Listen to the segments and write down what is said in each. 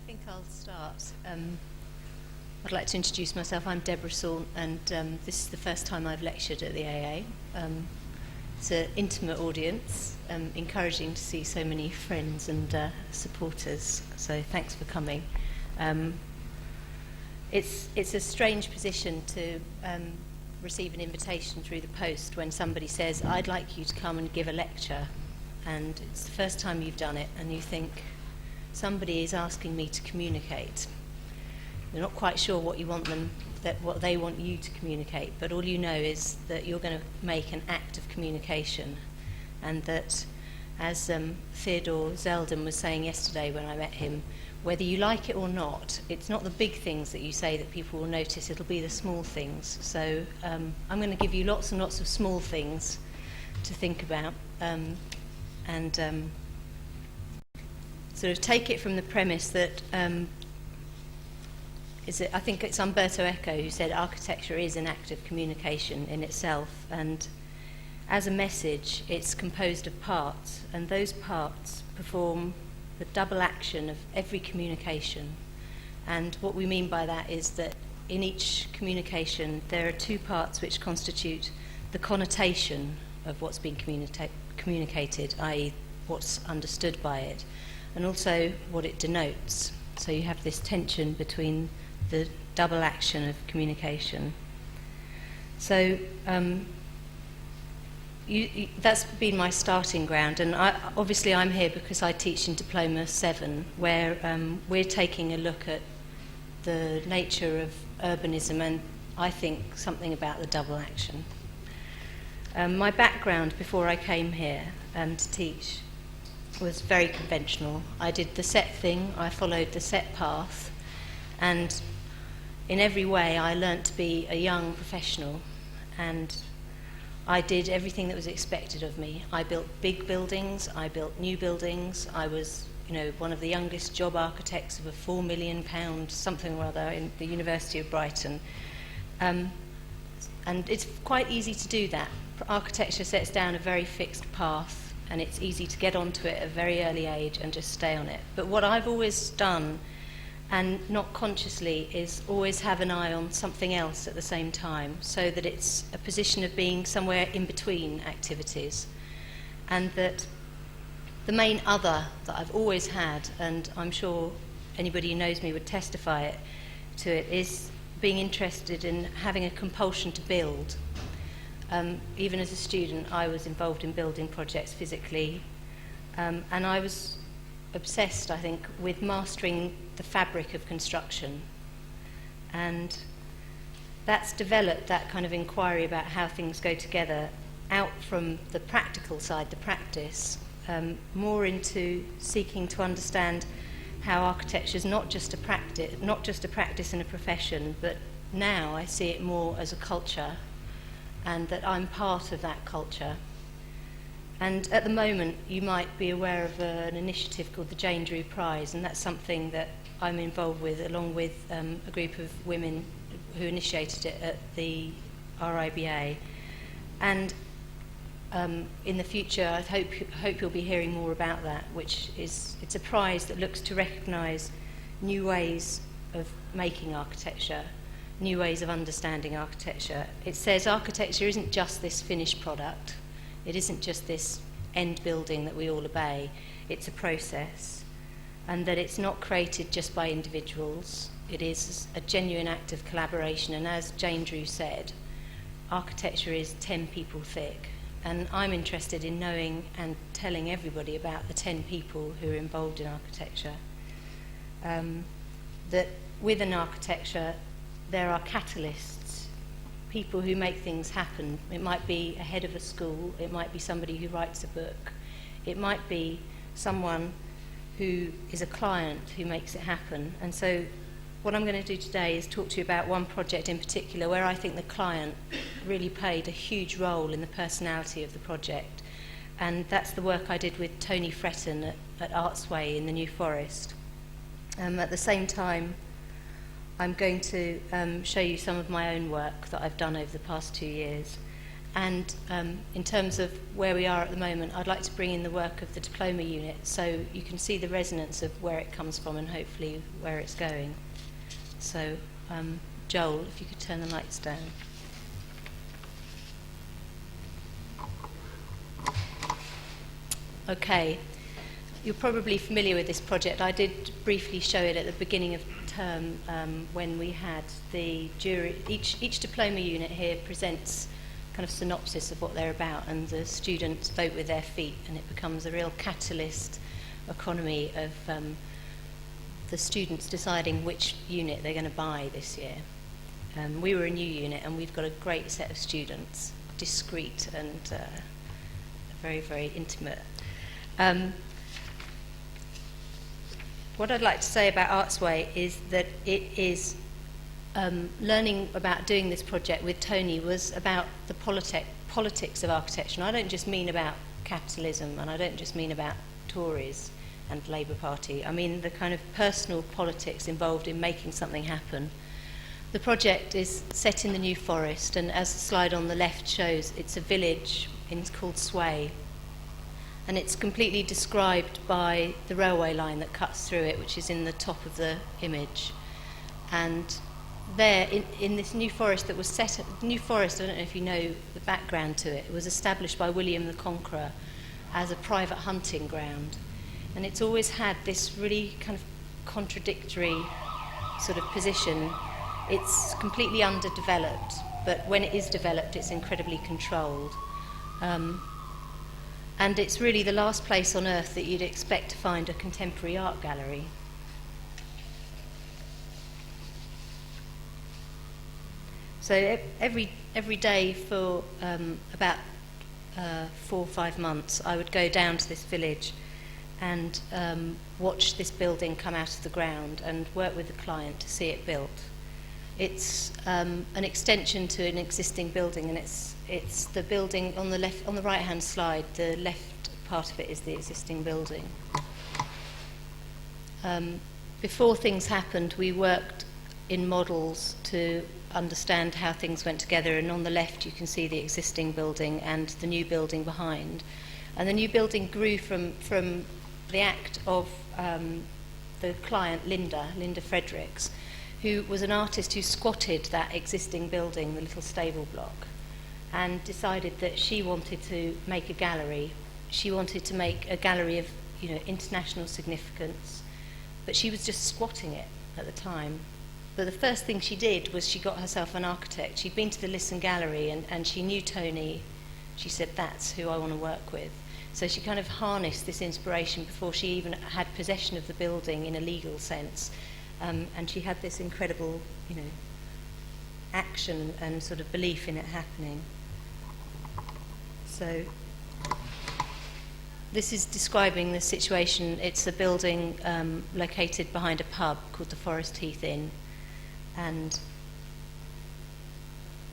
think I'll start. I'd like to introduce myself. I'm Deborah Saunt, and this is the first time I've lectured at the AA. It's an intimate audience, encouraging to see so many friends and supporters, so thanks for coming. It's a strange position to receive an invitation through the post when somebody says, I'd like you to come and give a lecture, and it's the first time you've done it, and you think, somebody is asking me to communicate. You're not quite sure what you want them, what they want you to communicate, but all you know is that you're going to make an act of communication, and that, as Theodore Zeldin was saying yesterday when I met him, whether you like it or not, it's not the big things that you say that people will notice, it'll be the small things. So I'm going to give you lots and lots of small things to think about, and sort of take it from the premise that I think it's Umberto Eco who said architecture is an act of communication in itself, and as a message it's composed of parts, and those parts perform the double action of every communication. And what we mean by that is that in each communication there are two parts which constitute the connotation of what's being communicated, i.e. what's understood by it, and also what it denotes. So you have this tension between the double action of communication. So that's been my starting ground, and obviously I'm here because I teach in Diploma 7, where we're taking a look at the nature of urbanism and I think something about the double action. My background before I came here to teach was very conventional. I did the set thing, I followed the set path, and in every way I learnt to be a young professional, and I did everything that was expected of me. I built big buildings, I built new buildings, I was one of the youngest job architects of a £4 million something or other in the University of Brighton. And it's quite easy to do that. Architecture sets down a very fixed path, and it's easy to get onto it at a very early age and just stay on it. But what I've always done, and not consciously, is always have an eye on something else at the same time, so that it's a position of being somewhere in between activities. And that the main other that I've always had, and I'm sure anybody who knows me would testify to it, is being interested in having a compulsion to build. Even as a student, I was involved in building projects physically, and I was obsessed, I think, with mastering the fabric of construction. And that's developed that kind of inquiry about how things go together out from the practical side, the practice, more into seeking to understand how architecture is not just a practice and a profession, but now I see it more as a culture, and that I'm part of that culture. And at the moment, you might be aware of an initiative called the Jane Drew Prize, and that's something that I'm involved with, along with a group of women who initiated it at the RIBA. And in the future, I hope you'll be hearing more about that, it's a prize that looks to recognise new ways of making architecture, new ways of understanding architecture. It says architecture isn't just this finished product, it isn't just this end building that we all obey, it's a process, and that it's not created just by individuals, it is a genuine act of collaboration. And as Jane Drew said, architecture is 10 people thick, and I'm interested in knowing and telling everybody about the 10 people who are involved in architecture. That within architecture there are catalysts, people who make things happen. It might be a head of a school, it might be somebody who writes a book, it might be someone who is a client who makes it happen. And so what I'm going to do today is talk to you about one project in particular where I think the client really played a huge role in the personality of the project, and that's the work I did with Tony Fretton at Artsway in the New Forest. At the same time, I'm going to show you some of my own work that I've done over the past 2 years, And in terms of where we are at the moment, I'd like to bring in the work of the diploma unit so you can see the resonance of where it comes from and hopefully where it's going. So, Joel, if you could turn the lights down. Okay, you're probably familiar with this project. I did briefly show it at the beginning of the term when we had the jury. Each diploma unit here presents kind of synopsis of what they're about, and the students vote with their feet, and it becomes a real catalyst economy of the students deciding which unit they're going to buy this year. We were a new unit, and we've got a great set of students, discreet and very, very intimate. What I'd like to say about Artsway is that it is learning about doing this project with Tony was about the politics of architecture. And I don't just mean about capitalism, and I don't just mean about Tories and Labour Party. I mean the kind of personal politics involved in making something happen. The project is set in the New Forest, and as the slide on the left shows, it's a village called Sway. And it's completely described by the railway line that cuts through it, which is in the top of the image. And there, in this New Forest that was set at, New Forest, I don't know if you know the background to it, it was established by William the Conqueror as a private hunting ground. And it's always had this really kind of contradictory sort of position. It's completely underdeveloped, but when it is developed, it's incredibly controlled. And it's really the last place on earth that you'd expect to find a contemporary art gallery. So every day for about 4 or 5 months, I would go down to this village and watch this building come out of the ground and work with the client to see it built. It's an extension to an existing building, and it's the building on the left, on the right-hand slide. The left part of it is the existing building. Before things happened, we worked in models to understand how things went together, and on the left you can see the existing building and the new building behind. And the new building grew from the act of the client, Linda Fredericks, who was an artist who squatted that existing building, the little stable block, and decided that she wanted to make a gallery. She wanted to make a gallery of, international significance, but she was just squatting it at the time. But the first thing she did was she got herself an architect. She'd been to the Lisson Gallery and she knew Tony. She said, that's who I want to work with. So she kind of harnessed this inspiration before she even had possession of the building in a legal sense. And she had this incredible, action and sort of belief in it happening. So this is describing the situation. It's a building located behind a pub called the Forest Heath Inn. And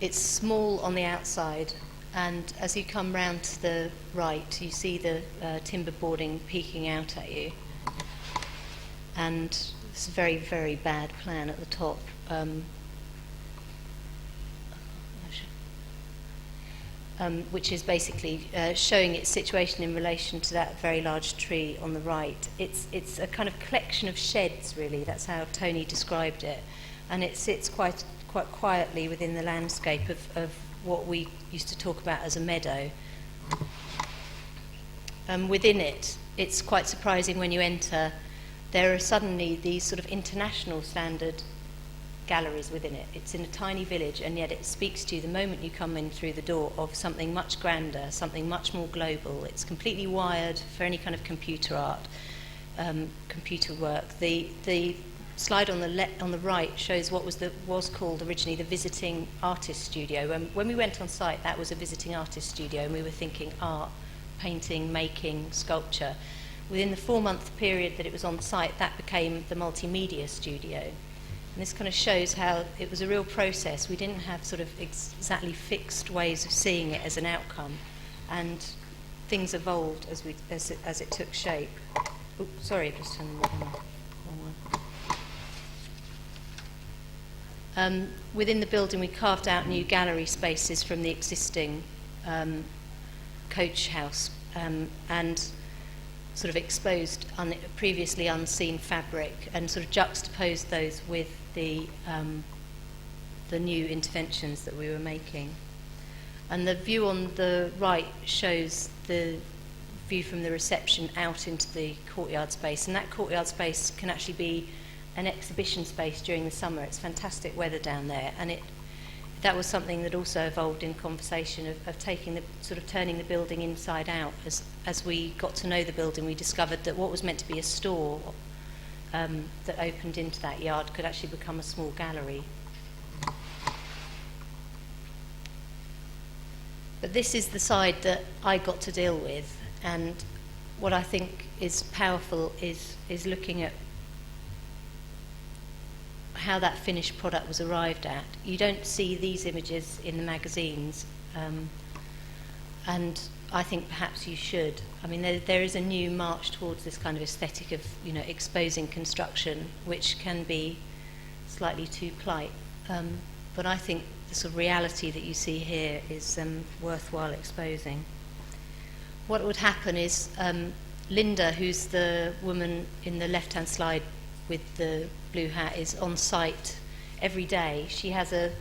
it's small on the outside, and as you come round to the right, you see the timber boarding peeking out at you. And it's a very, very bad plan at the top. Which is basically showing its situation in relation to that very large tree on the right. It's a kind of collection of sheds, really. That's how Tony described it. And it sits quite quietly within the landscape of what we used to talk about as a meadow. Within it, it's quite surprising when you enter. There are suddenly these sort of international standard galleries within it. It's in a tiny village, and yet it speaks to you the moment you come in through the door of something much grander, something much more global. It's completely wired for any kind of computer art, computer work. The slide on the right shows what was called originally the visiting artist studio. When we went on site, that was a visiting artist studio, and we were thinking art, painting, making, sculpture. Within the 4-month period that it was on site, that became the multimedia studio. And this kind of shows how it was a real process. We didn't have sort of exactly fixed ways of seeing it as an outcome, and things evolved as it took shape. Oh, sorry, just turn the wrong one. Within the building, we carved out new gallery spaces from the existing coach house, and sort of exposed previously unseen fabric, and sort of juxtaposed those with the new interventions that we were making. And the view on the right shows the view from the reception out into the courtyard space, and that courtyard space can actually be an exhibition space during the summer. It's fantastic weather down there, and that was something that also evolved in conversation of taking the sort of turning the building inside out. As we got to know the building, we discovered that what was meant to be a store that opened into that yard could actually become a small gallery. But this is the side that I got to deal with, and what I think is powerful is looking at how that finished product was arrived at. You don't see these images in the magazines, and I think perhaps you should. I mean, there is a new march towards this kind of aesthetic of, exposing construction, which can be slightly too polite. But I think the sort of reality that you see here is worthwhile exposing. What would happen is Linda, who's the woman in the left-hand slide with the blue hat, is on site every day. She has a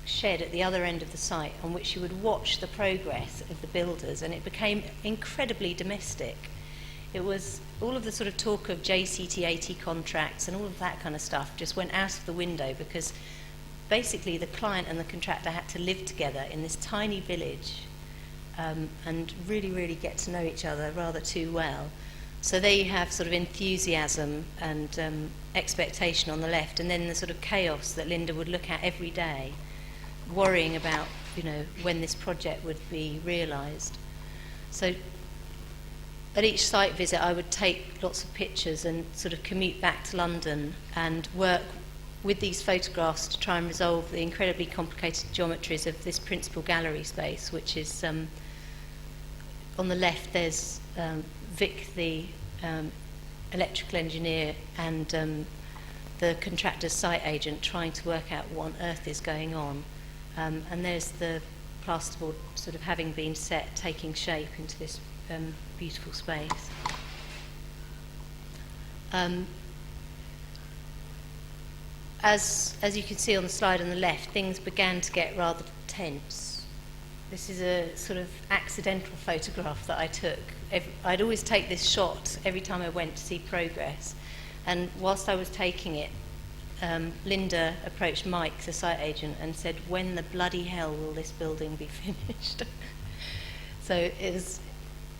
shed at the other end of the site on which she would watch the progress of the builders, and it became incredibly domestic. It was all of the sort of talk of JCT80 contracts and all of that kind of stuff just went out of the window, because basically the client and the contractor had to live together in this tiny village and really, really get to know each other rather too well. So there you have sort of enthusiasm and expectation on the left, and then the sort of chaos that Linda would look at every day, worrying about, when this project would be realised. So at each site visit, I would take lots of pictures and sort of commute back to London and work with these photographs to try and resolve the incredibly complicated geometries of this principal gallery space, which is on the left. There's Vic, the electrical engineer, and the contractor's site agent trying to work out what on earth is going on. And there's the plasterboard sort of having been set, taking shape into this beautiful space. As you can see on the slide on the left, things began to get rather tense. This is a sort of accidental photograph that I took. I'd always take this shot every time I went to see progress. And whilst I was taking it, Linda approached Mike, the site agent, and said, "When the bloody hell will this building be finished?" So it was,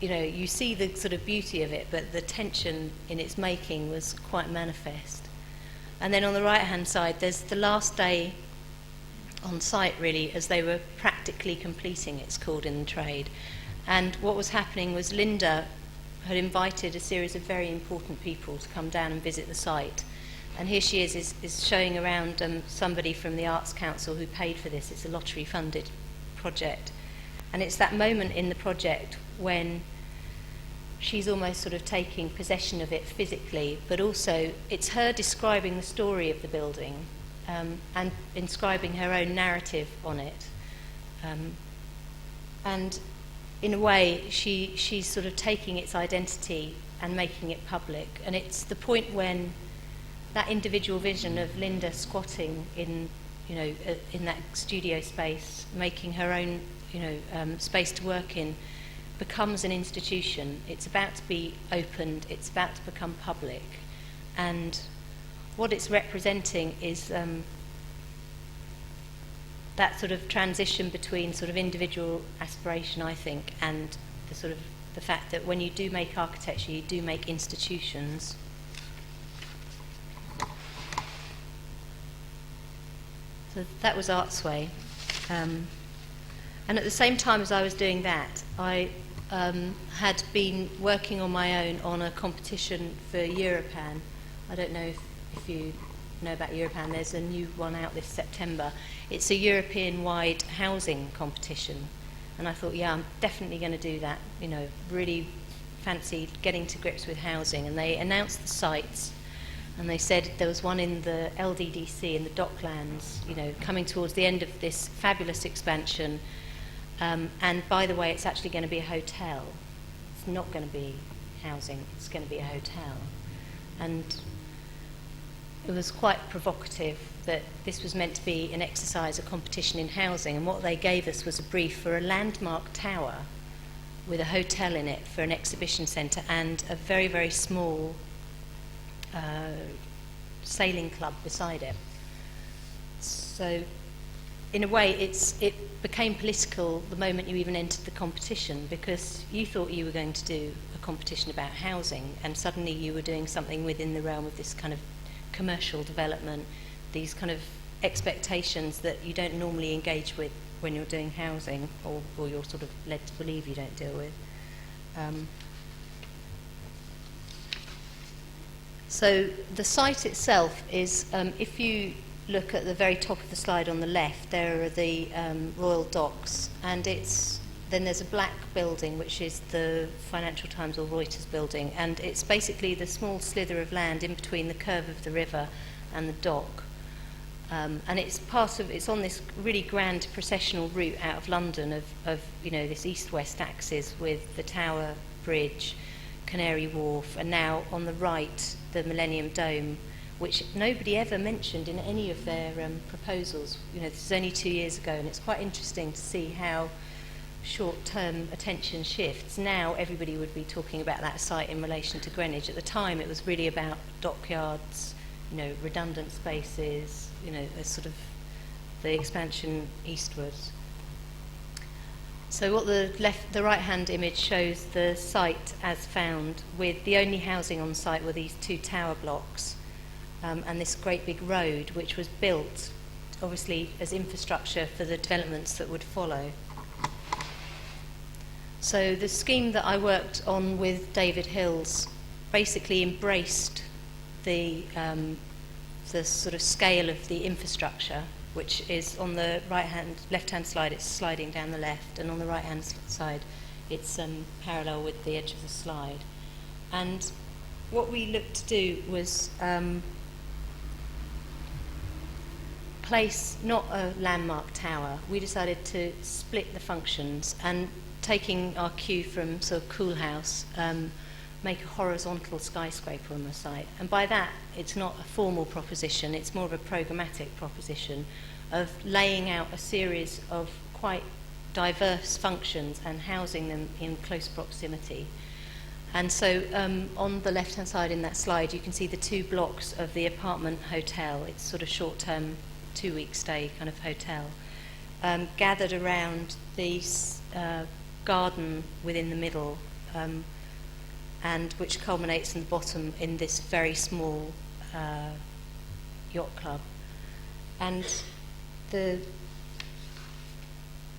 you see the sort of beauty of it, but the tension in its making was quite manifest. And then on the right-hand side, there's the last day on site, really, as they were practically completing, it's called in the trade. And what was happening was Linda had invited a series of very important people to come down and visit the site. And here she is showing around somebody from the Arts Council who paid for this. It's a lottery-funded project. And it's that moment in the project when she's almost sort of taking possession of it physically, but also it's her describing the story of the building and inscribing her own narrative on it. And in a way, she's sort of taking its identity and making it public. And it's the point when that individual vision of Linda squatting in that studio space, making her own space to work in, becomes an institution. It's about to be opened, it's about to become public, and what it's representing is that sort of transition between sort of individual aspiration, I think, and the fact that when you do make architecture, you do make institutions. So that was Artsway. And at the same time as I was doing that, I had been working on my own on a competition for Europan. I don't know if you know about Europan. There's a new one out this September. It's a European-wide housing competition. And I thought, yeah, I'm definitely going to do that. Really fancied getting to grips with housing. And they announced the sites. And they said there was one in the LDDC in the Docklands, coming towards the end of this fabulous expansion. And by the way, it's actually going to be a hotel. It's not going to be housing, it's going to be a hotel. And it was quite provocative that this was meant to be an exercise, a competition in housing, and what they gave us was a brief for a landmark tower with a hotel in it for an exhibition centre and a very, very small sailing club beside it. So in a way it became political the moment you even entered the competition, because you thought you were going to do a competition about housing, and suddenly you were doing something within the realm of this kind of commercial development, these kind of expectations that you don't normally engage with when you're doing housing, or you're sort of led to believe you don't deal with. So the site itself is, if you look at the very top of the slide on the left, there are the Royal Docks, and then there's a black building which is the Financial Times or Reuters building, and it's basically the small slither of land in between the curve of the river and the dock. And it's on this really grand processional route out of London of this east-west axis with the Tower Bridge, Canary Wharf, and now on the right the Millennium Dome, which nobody ever mentioned in any of their proposals. This is only 2 years ago, and it's quite interesting to see how short-term attention shifts. Now everybody would be talking about that site in relation to Greenwich. At the time it was really about dockyards, redundant spaces, sort of the expansion eastwards. So what the right-hand image shows the site as found, with the only housing on site were these two tower blocks and this great big road, which was built obviously as infrastructure for the developments that would follow. So the scheme that I worked on with David Hills basically embraced the sort of scale of the infrastructure, which is on the left-hand slide, it's sliding down the left, and on the right-hand side, it's parallel with the edge of the slide. And what we looked to do was place not a landmark tower. We decided to split the functions and, taking our cue from sort of Cool House, make a horizontal skyscraper on the site. And by that, it's not a formal proposition, it's more of a programmatic proposition of laying out a series of quite diverse functions and housing them in close proximity. And so on the left-hand side in that slide, you can see the two blocks of the apartment hotel. It's sort of short-term, 2-week stay kind of hotel, gathered around the garden within the middle, and which culminates in the bottom in this very small yacht club. And the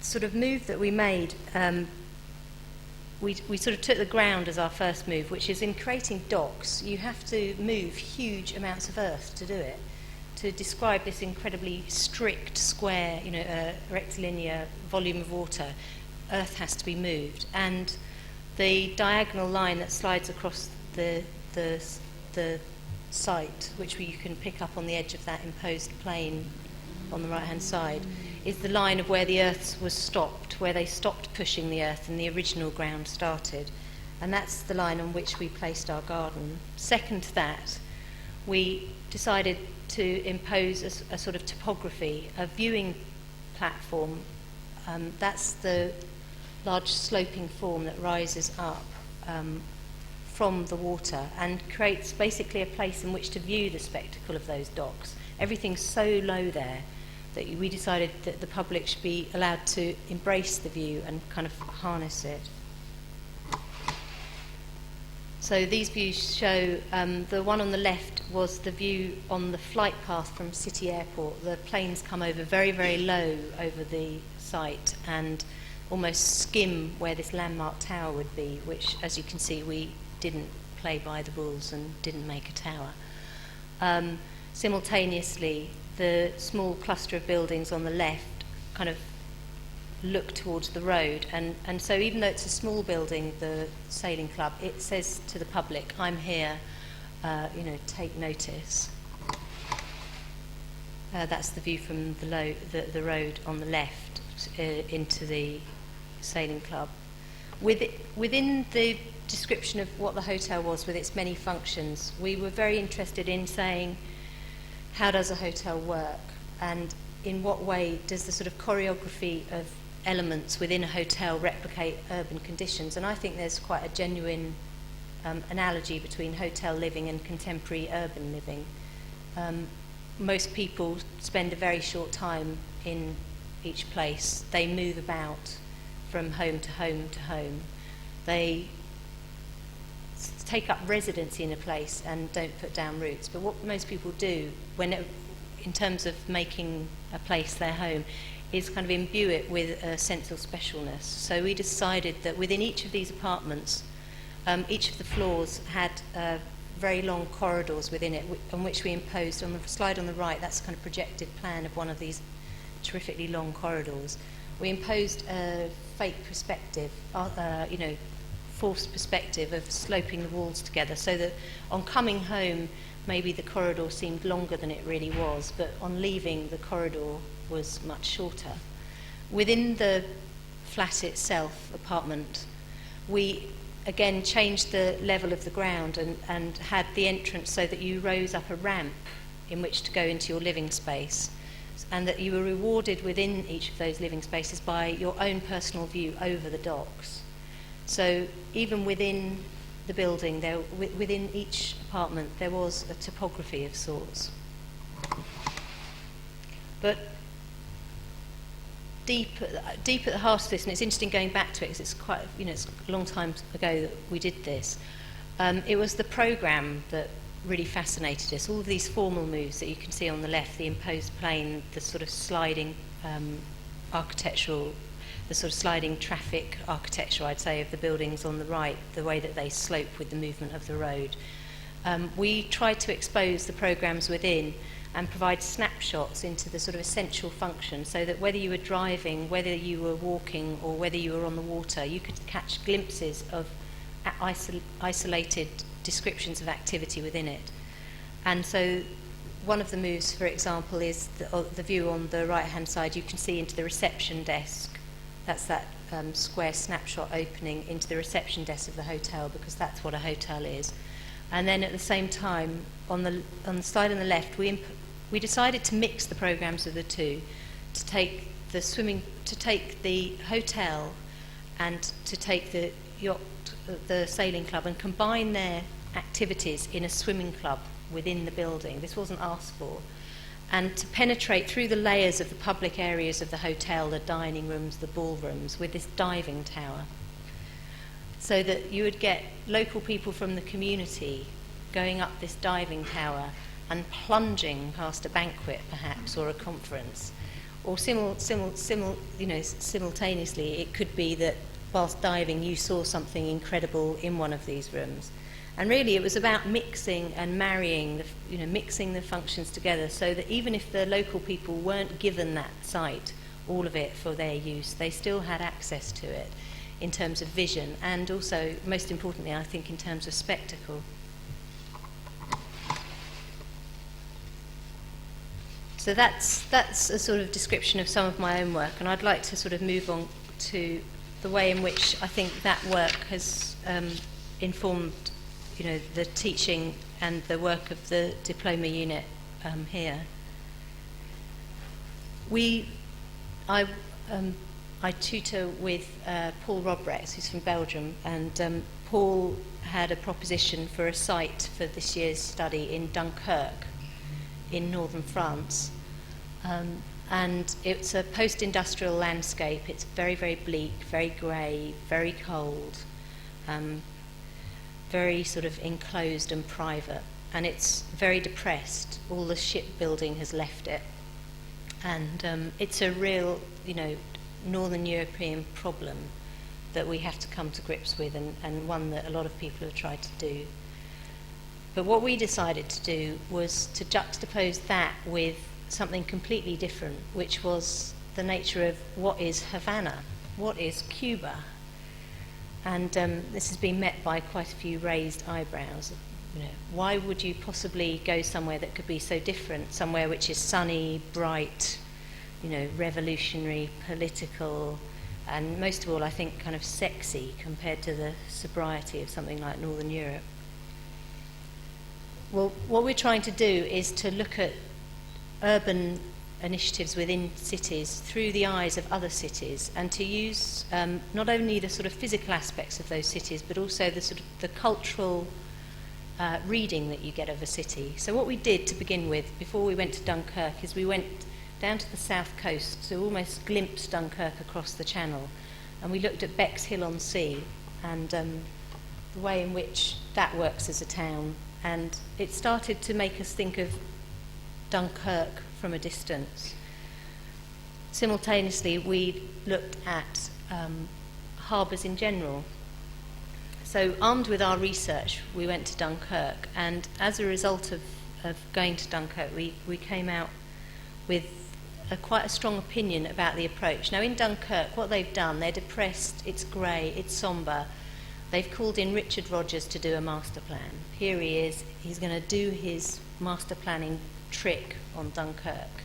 sort of move that we made, we sort of took the ground as our first move, which is, in creating docks, you have to move huge amounts of earth to do it. To describe this incredibly strict square, rectilinear volume of water, earth has to be moved. And the diagonal line that slides across the site, which you can pick up on the edge of that imposed plane on the right-hand side, is the line of where the earth was stopped, where they stopped pushing the earth and the original ground started. And that's the line on which we placed our garden. Second to that, we decided to impose a sort of topography, a viewing platform. That's the large sloping form that rises up from the water and creates basically a place in which to view the spectacle of those docks. Everything's so low there that we decided that the public should be allowed to embrace the view and kind of harness it. So these views show, the one on the left was the view on the flight path from City Airport. The planes come over very, very low over the site and almost skim where this landmark tower would be, which, as you can see, we didn't play by the rules and didn't make a tower. Simultaneously, the small cluster of buildings on the left kind of look towards the road, and so even though it's a small building, the sailing club, it says to the public, I'm here, take notice. That's the view from the road on the left into the sailing club. Within the description of what the hotel was with its many functions, we were very interested in saying, how does a hotel work? And in what way does the sort of choreography of elements within a hotel replicate urban conditions? And I think there's quite a genuine analogy between hotel living and contemporary urban living. Most people spend a very short time in each place. They move about from home to home to home. They take up residency in a place and don't put down roots. But what most people do, in terms of making a place their home, is kind of imbue it with a sense of specialness. So we decided that within each of these apartments, each of the floors had very long corridors within it, on which we imposed, on the slide on the right, that's a kind of projected plan of one of these terrifically long corridors. We imposed a fake perspective, forced perspective of sloping the walls together, so that on coming home, maybe the corridor seemed longer than it really was, but on leaving, the corridor was much shorter. Within the flat itself, apartment, we again changed the level of the ground and had the entrance so that you rose up a ramp in which to go into your living space, and that you were rewarded within each of those living spaces by your own personal view over the docks. So even within the building, within each apartment, there was a topography of sorts. But deep at the heart of this, and it's interesting going back to it because it's quite, it's a long time ago that we did this. It was the programme that really fascinated us. All of these formal moves that you can see on the left, the imposed plane, the sort of sliding architectural, the sort of sliding traffic architecture, I'd say, of the buildings on the right, the way that they slope with the movement of the road. We tried to expose the programmes within and provide snapshots into the sort of essential function, so that whether you were driving, whether you were walking, or whether you were on the water, you could catch glimpses of isolated descriptions of activity within it. And so one of the moves, for example, is the view on the right-hand side. You can see into the reception desk. That's that square snapshot opening into the reception desk of the hotel, because that's what a hotel is. And then at the same time, on the slide on the left, we decided to mix the programs of the two, to take the hotel and to take the yacht, the sailing club, and combine their activities in a swimming club within the building. This wasn't asked for. And to penetrate through the layers of the public areas of the hotel, the dining rooms, the ballrooms, with this diving tower, so that you would get local people from the community going up this diving tower and plunging past a banquet, perhaps, or a conference. Or simultaneously, it could be that whilst diving, you saw something incredible in one of these rooms. And really, it was about mixing and marrying, mixing the functions together, so that even if the local people weren't given that site, all of it for their use, they still had access to it in terms of vision, and also, most importantly, I think, in terms of spectacle. So that's a sort of description of some of my own work, and I'd like to sort of move on to the way in which I think that work has informed, the teaching and the work of the diploma unit here. I tutor with Paul Robrex, who's from Belgium, and Paul had a proposition for a site for this year's study in Dunkirk, in northern France. And it's a post-industrial landscape. It's very, very bleak, very grey, very cold, very sort of enclosed and private. And it's very depressed. All the shipbuilding has left it. And it's a real, Northern European problem that we have to come to grips with, and one that a lot of people have tried to do. But what we decided to do was to juxtapose that with something completely different, which was the nature of what is Havana, what is Cuba. And this has been met by quite a few raised eyebrows. Why would you possibly go somewhere that could be so different, somewhere which is sunny, bright, revolutionary, political, and most of all, I think, kind of sexy compared to the sobriety of something like Northern Europe. Well, what we're trying to do is to look at urban initiatives within cities through the eyes of other cities, and to use not only the sort of physical aspects of those cities, but also the sort of the cultural reading that you get of a city. So what we did to begin with, before we went to Dunkirk, is we went down to the south coast to almost glimpse Dunkirk across the Channel, and we looked at Bexhill-on-Sea and the way in which that works as a town, and it started to make us think of Dunkirk from a distance. Simultaneously, we looked at harbours in general. So, armed with our research, we went to Dunkirk, and as a result of going to Dunkirk, we came out with quite a strong opinion about the approach. Now, in Dunkirk, what they've done, they're depressed, it's grey, it's sombre. They've called in Richard Rogers to do a master plan. Here he is, he's going to do his master planning trick on Dunkirk.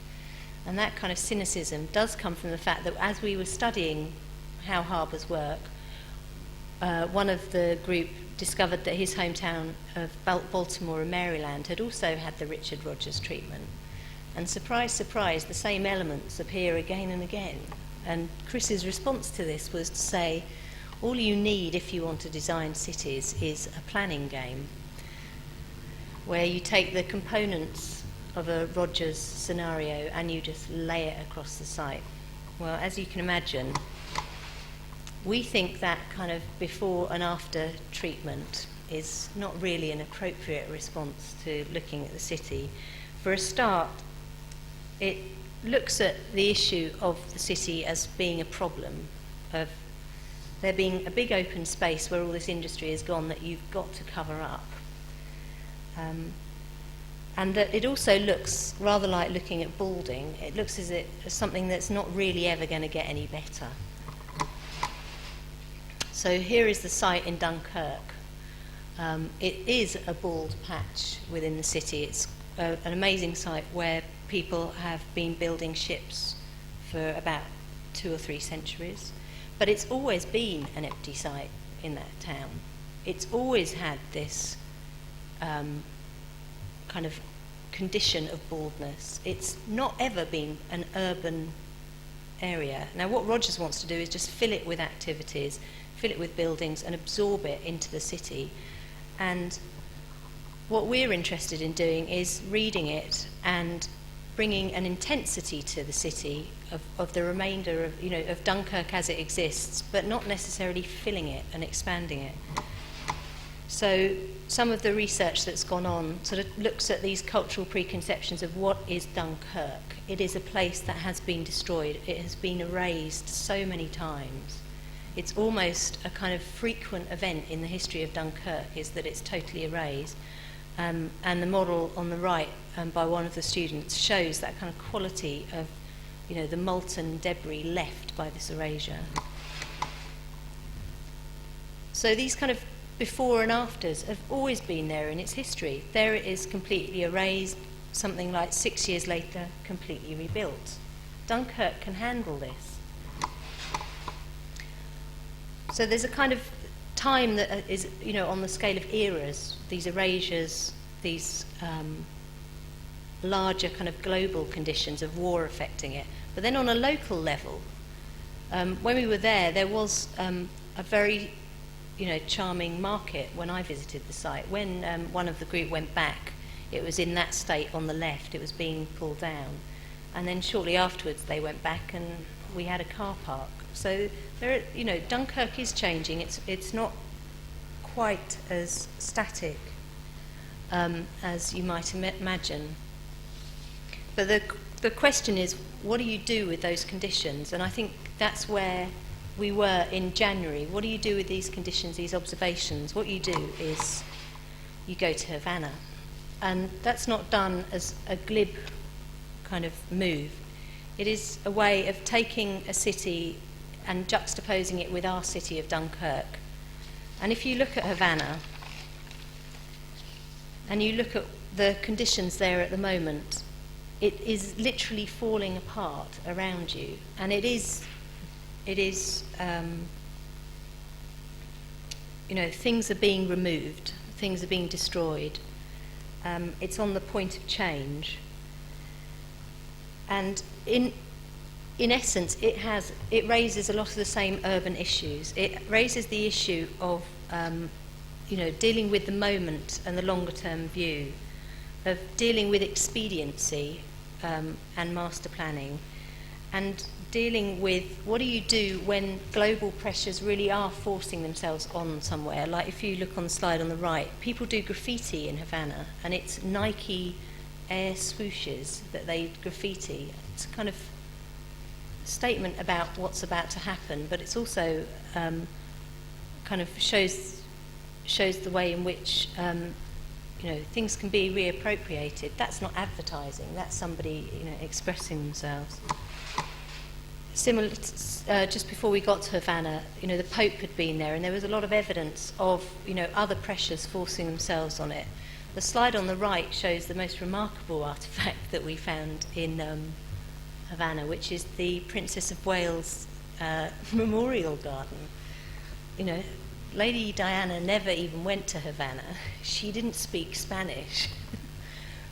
And that kind of cynicism does come from the fact that as we were studying how harbours work, one of the group discovered that his hometown of Baltimore in Maryland had also had the Richard Rogers treatment. And surprise, surprise, the same elements appear again and again. And Chris's response to this was to say, all you need if you want to design cities is a planning game, where you take the components of a Rogers scenario and you just lay it across the site. Well, as you can imagine, we think that kind of before and after treatment is not really an appropriate response to looking at the city. For a start, it looks at the issue of the city as being a problem, of there being a big open space where all this industry has gone that you've got to cover up. And that it also looks rather like looking at balding. It looks as something that's not really ever going to get any better. So here is the site in Dunkirk. It is a bald patch within the city. It's an amazing site where people have been building ships for about 2 or 3 centuries. But it's always been an empty site in that town. It's always had this kind of condition of baldness. It's not ever been an urban area. Now, what Rogers wants to do is just fill it with activities, fill it with buildings, and absorb it into the city. And what we're interested in doing is reading it and bringing an intensity to the city of the remainder of, of Dunkirk as it exists, but not necessarily filling it and expanding it. So some of the research that's gone on sort of looks at these cultural preconceptions of what is Dunkirk. It is a place that has been destroyed. It has been erased so many times. It's almost a kind of frequent event in the history of Dunkirk is that it's totally erased. And the model on the right by one of the students shows that kind of quality of, the molten debris left by this erasure. So these kind of before and afters have always been there in its history. There it is, completely erased, something like 6 years later, completely rebuilt. Dunkirk can handle this. So there's a kind of time that is, on the scale of eras, these erasures, these larger kind of global conditions of war affecting it. But then on a local level, when we were there was a very, charming market when I visited the site. When one of the group went back, it was in that state on the left. It was being pulled down. And then shortly afterwards, they went back and we had a car park. So there, Dunkirk is changing. It's not quite as static as you might imagine. But the question is, what do you do with those conditions? And I think that's where we were in January. What do you do with these conditions, these observations? What you do is you go to Havana. And that's not done as a glib kind of move. It is a way of taking a city and juxtaposing it with our city of Dunkirk. And if you look at Havana, and you look at the conditions there at the moment, it is literally falling apart around you. And it is it is, things are being removed, things are being destroyed. It's on the point of change. And in essence, it raises a lot of the same urban issues. It raises the issue of, dealing with the moment and the longer term view, of dealing with expediency and master planning, and dealing with what do you do when global pressures really are forcing themselves on somewhere. Like if you look on the slide on the right, people do graffiti in Havana, and it's Nike Air swooshes that they graffiti. It's kind of a statement about what's about to happen, but it's also kind of shows the way in which things can be reappropriated. That's not advertising, that's somebody expressing themselves. Similar, just before we got to Havana, the Pope had been there, and there was a lot of evidence of other pressures forcing themselves on it. The slide on the right shows the most remarkable artefact that we found in Havana, which is the Princess of Wales Memorial Garden. Lady Diana never even went to Havana. She didn't speak Spanish.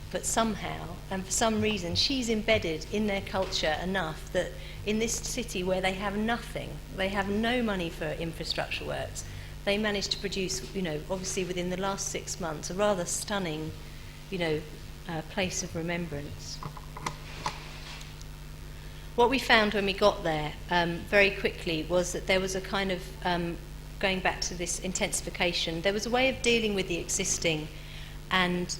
But somehow, and for some reason, she's embedded in their culture enough that in this city where they have nothing, they have no money for infrastructure works, they managed to produce, obviously within the last 6 months, a rather stunning, place of remembrance. What we found when we got there very quickly was that there was a kind of, going back to this intensification, there was a way of dealing with the existing and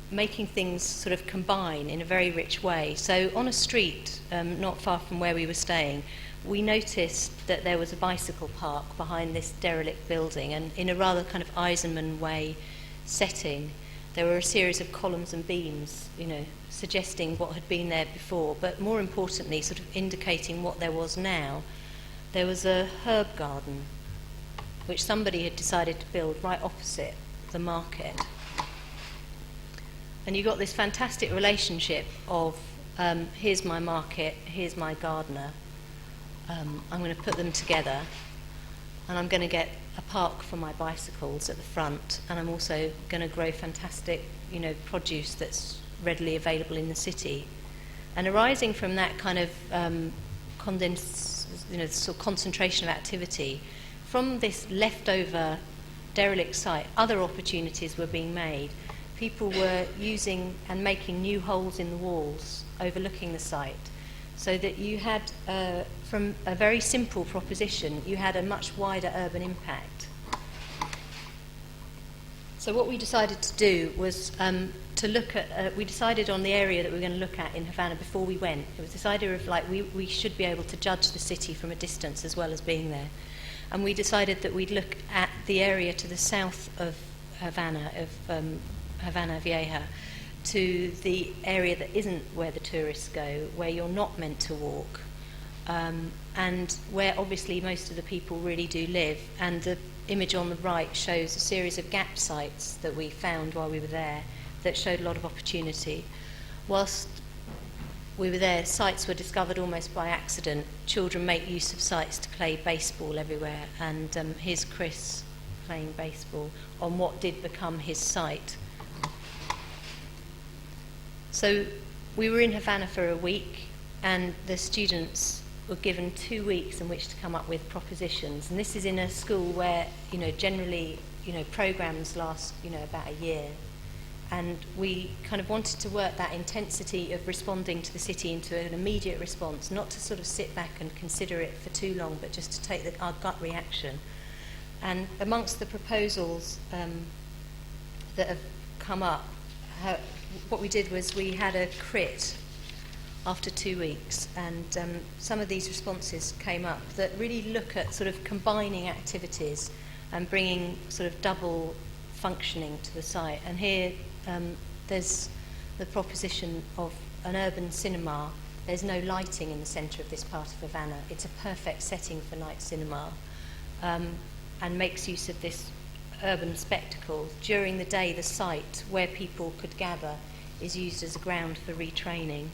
making things sort of combine in a very rich way. So on a street not far from where we were staying, we noticed that there was a bicycle park behind this derelict building, and in a rather kind of Eisenman way setting, there were a series of columns and beams, suggesting what had been there before, but more importantly, sort of indicating what there was now. There was a herb garden, which somebody had decided to build right opposite the market. And you got this fantastic relationship of here's my market, here's my gardener. I'm going to put them together, and I'm going to get a park for my bicycles at the front, and I'm also going to grow fantastic, produce that's readily available in the city. And arising from that kind of sort of concentration of activity, from this leftover derelict site, other opportunities were being made. People were using and making new holes in the walls overlooking the site, so that you had, from a very simple proposition, you had a much wider urban impact. So what we decided to do was to look at, we decided on the area that we were going to look at in Havana before we went. It was this idea of we should be able to judge the city from a distance as well as being there. And we decided that we'd look at the area to the south of Havana, Havana Vieja, to the area that isn't where the tourists go, where you're not meant to walk, and where obviously most of the people really do live. And the image on the right shows a series of gap sites that we found while we were there that showed a lot of opportunity. Whilst we were there, sites were discovered almost by accident. Children make use of sites to play baseball everywhere, and here's Chris playing baseball on what did become his site. So we were in Havana for a week, and the students were given 2 weeks in which to come up with propositions. And this is in a school where, generally, programs last, about a year. And we kind of wanted to work that intensity of responding to the city into an immediate response, not to sort of sit back and consider it for too long, but just to take our gut reaction. And amongst the proposals that have come up, what we did was we had a crit after 2 weeks, and some of these responses came up that really look at sort of combining activities and bringing sort of double functioning to the site. And here there's the proposition of an urban cinema. There's no lighting in the centre of this part of Havana. It's a perfect setting for night cinema, and makes use of this urban spectacle. During the day, the site where people could gather is used as a ground for retraining.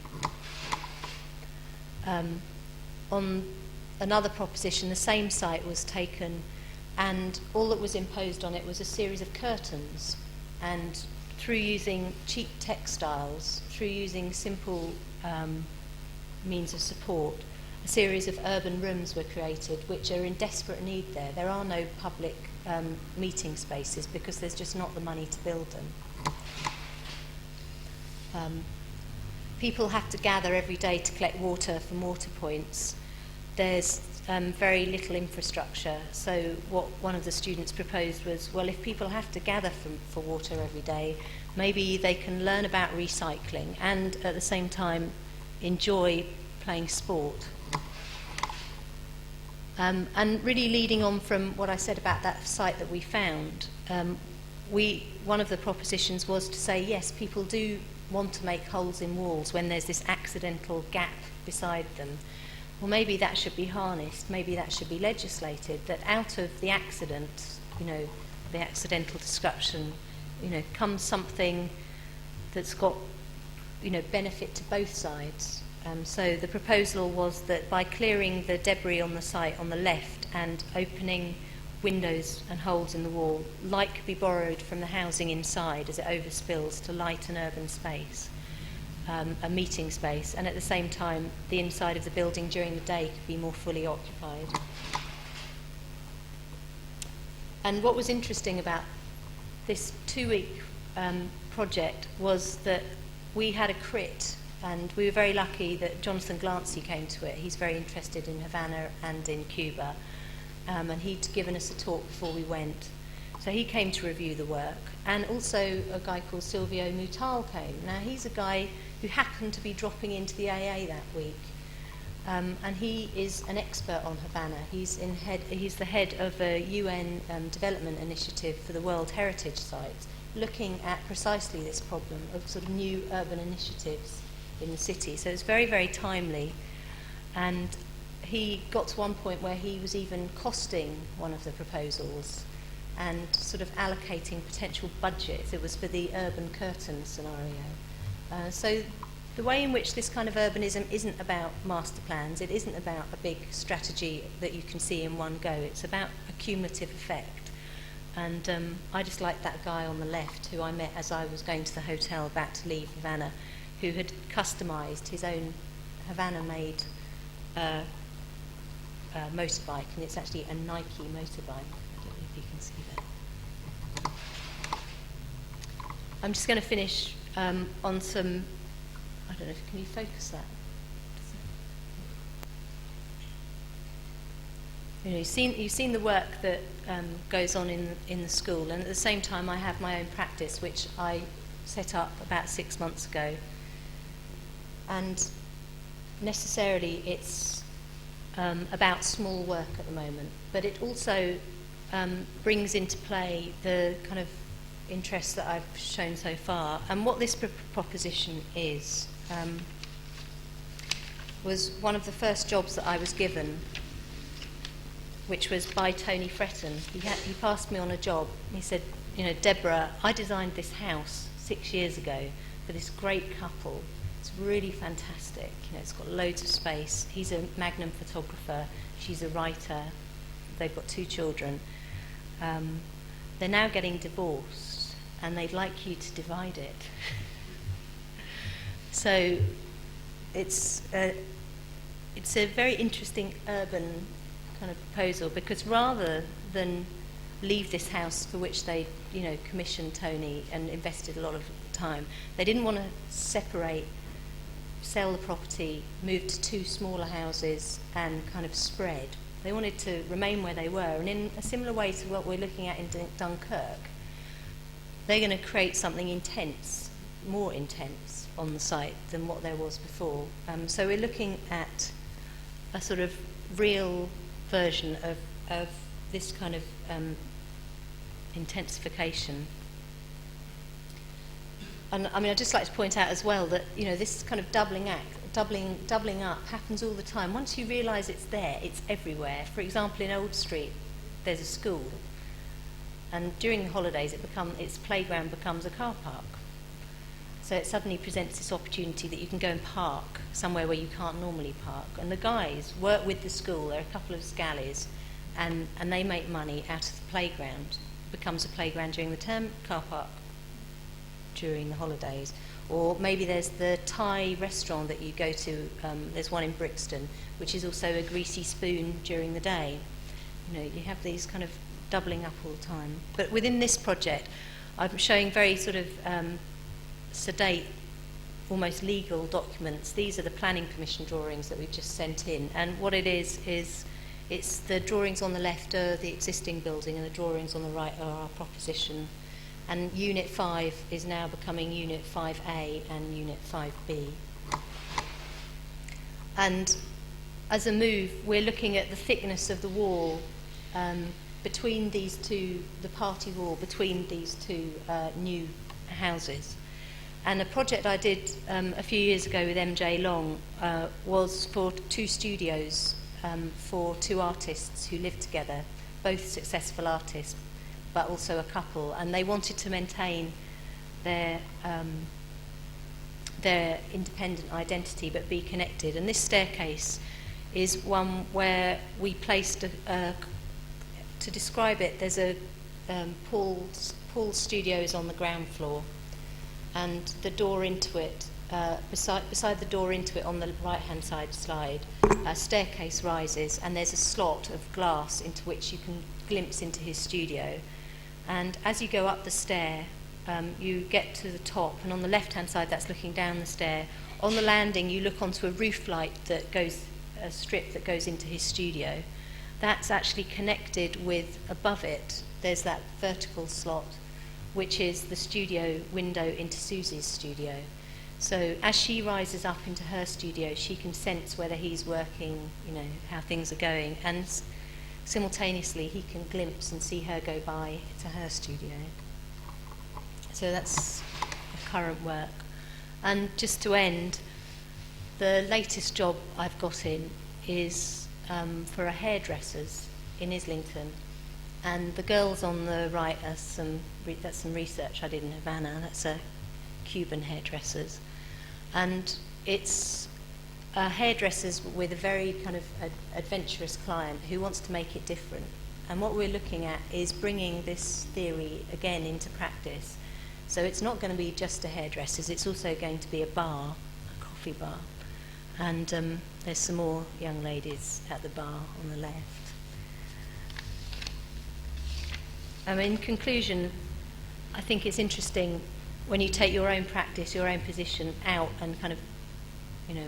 On another proposition, the same site was taken, and all that was imposed on it was a series of curtains. And through using cheap textiles, through using simple means of support, a series of urban rooms were created, which are in desperate need there. There are no public meeting spaces because there's just not the money to build them. People have to gather every day to collect water from water points. There's very little infrastructure. So what one of the students proposed was, well, if people have to gather for water every day, maybe they can learn about recycling and at the same time enjoy playing sport. And really leading on from what I said about that site that we found, one of the propositions was to say, yes, people do want to make holes in walls when there's this accidental gap beside them. Well, maybe that should be harnessed, maybe that should be legislated, that out of the accident, the accidental destruction, comes something that's got, benefit to both sides. So the proposal was that by clearing the debris on the site on the left and opening windows and holes in the wall, light could be borrowed from the housing inside as it overspills to light an urban space, a meeting space, and at the same time the inside of the building during the day could be more fully occupied. And what was interesting about this 2-week project was that we had a crit, and we were very lucky that Jonathan Glancy came to it. He's very interested in Havana and in Cuba. And he'd given us a talk before we went. So he came to review the work. And also a guy called Silvio Mutal came. Now he's a guy who happened to be dropping into the AA that week. And he is an expert on Havana. He's the head of a UN development initiative for the World Heritage Sites, looking at precisely this problem of sort of new urban initiatives in the city. So it's very, very timely. And he got to one point where he was even costing one of the proposals and sort of allocating potential budgets. It was for the urban curtain scenario. So the way in which this kind of urbanism isn't about master plans, it isn't about a big strategy that you can see in one go, it's about a cumulative effect. And I just like that guy on the left who I met as I was going to the hotel about to leave Havana, who had customised his own Havana-made motorbike, and it's actually a Nike motorbike. I don't know if you can see that. I'm just going to finish on some, I don't know, can you focus that? You've seen the work that goes on in the school, and at the same time I have my own practice, which I set up about 6 months ago. And necessarily it's about small work at the moment, but it also brings into play the kind of interest that I've shown so far. And what this proposition is was one of the first jobs that I was given, which was by Tony Fretton. He passed me on a job. He said, Deborah, I designed this house 6 years ago for this great couple. It's really fantastic. It's got loads of space. He's a Magnum photographer. She's a writer. They've got 2 children. They're now getting divorced, and they'd like you to divide it. So it's a very interesting urban kind of proposal, because rather than leave this house for which they commissioned Tony and invested a lot of time, they didn't want to separate, sell the property, move to 2 smaller houses and kind of spread. They wanted to remain where they were, and in a similar way to what we're looking at in Dunkirk, they're going to create something intense, more intense on the site than what there was before. So we're looking at a sort of real version of this kind of intensification. And I mean, I'd just like to point out as well that this kind of doubling up happens all the time. Once you realise it's there, it's everywhere. For example, in Old Street, there's a school, and during the holidays, its playground becomes a car park. So it suddenly presents this opportunity that you can go and park somewhere where you can't normally park. And the guys work with the school. There are a couple of scallies, and they make money out of the playground. It becomes a playground during the term, car park during the holidays. Or maybe there's the Thai restaurant that you go to. There's one in Brixton, which is also a greasy spoon during the day. You know, you have these kind of doubling up all the time. But within this project, I'm showing very sort of sedate, almost legal documents. These are the planning permission drawings that we've just sent in. And what it is it's the drawings on the left are the existing building, and the drawings on the right are our proposition. And Unit 5 is now becoming Unit 5A and Unit 5B. And as a move, we're looking at the thickness of the wall between these two, the party wall between these two new houses. And a project I did a few years ago with MJ Long was for 2 studios for 2 artists who lived together, both successful artists, but also a couple, and they wanted to maintain their independent identity but be connected. And this staircase is one where we placed to describe it, there's a Paul's studio is on the ground floor, and the door into it, beside the door into it on the right hand side slide, a staircase rises, and there's a slot of glass into which you can glimpse into his studio. And as you go up the stair, you get to the top, and on the left hand side that's looking down the stair. On the landing you look onto a roof light that goes, a strip that goes into his studio. That's actually connected with, above it, there's that vertical slot, which is the studio window into Susie's studio. So as she rises up into her studio, she can sense whether he's working, you know, how things are going, and simultaneously he can glimpse and see her go by to her studio. So that's current work. And just to end, the latest job I've got in is for a hairdresser's in Islington. And the girls on the right are that's some research I did in Havana. That's a Cuban hairdressers. And it's hairdressers with a very kind of adventurous client who wants to make it different. And what we're looking at is bringing this theory again into practice. So it's not going to be just a hairdresser's, it's also going to be a bar, a coffee bar. And there's some more young ladies at the bar on the left. In conclusion, I think it's interesting when you take your own practice, your own position out and kind of, you know,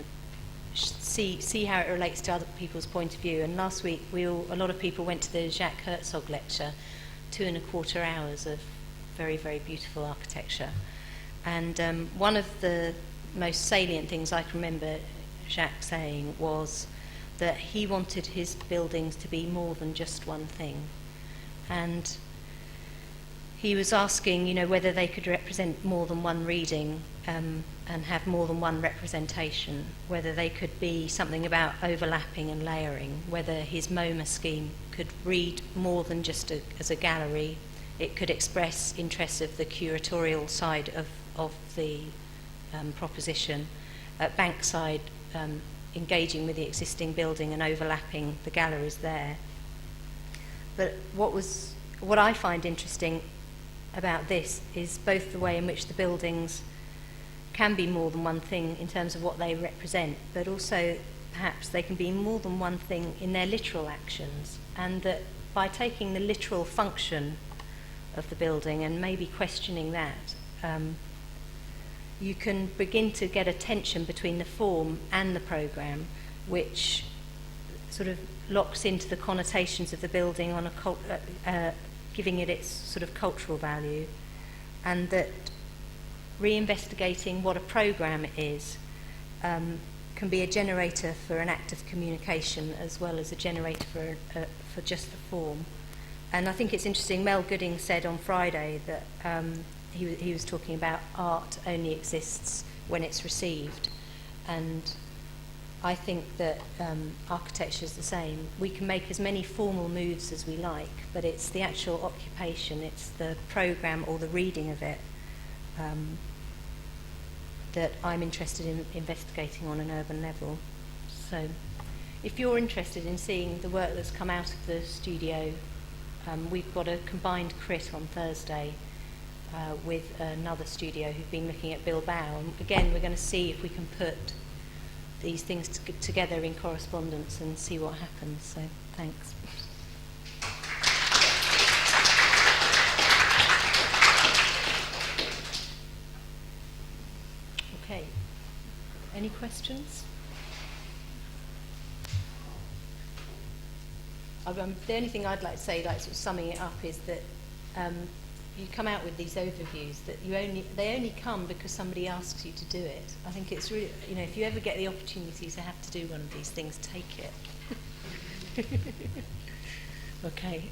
see how it relates to other people's point of view. And last week, a lot of people went to the Jacques Herzog lecture, 2.25 hours of very, very beautiful architecture. And one of the most salient things I can remember Jacques saying was that he wanted his buildings to be more than just one thing. And he was asking, you know, whether they could represent more than one reading and have more than one representation, whether they could be something about overlapping and layering, whether his MoMA scheme could read more than just as a gallery. It could express interests of the curatorial side of the proposition. At Bankside, engaging with the existing building and overlapping the galleries there. But what I find interesting about this is both the way in which the buildings can be more than one thing in terms of what they represent, but also perhaps they can be more than one thing in their literal actions, and that by taking the literal function of the building and maybe questioning that, you can begin to get a tension between the form and the programme, which sort of locks into the connotations of the building on giving it its sort of cultural value, and that reinvestigating what a programme is can be a generator for an act of communication as well as a generator for just the form. And I think it's interesting, Mel Gooding said on Friday that he was talking about art only exists when it's received, and I think that architecture is the same. We can make as many formal moves as we like, but it's the actual occupation, it's the programme or the reading of it that I'm interested in investigating on an urban level. So if you're interested in seeing the work that's come out of the studio, we've got a combined crit on Thursday with another studio who've been looking at Bilbao. And again, we're going to see if we can put these things together in correspondence and see what happens. So thanks. Okay. Any questions? The only thing I'd like to say, like sort of summing it up, is that you come out with these overviews that they only come because somebody asks you to do it. I think it's really, if you ever get the opportunity to have to do one of these things, take it. Okay.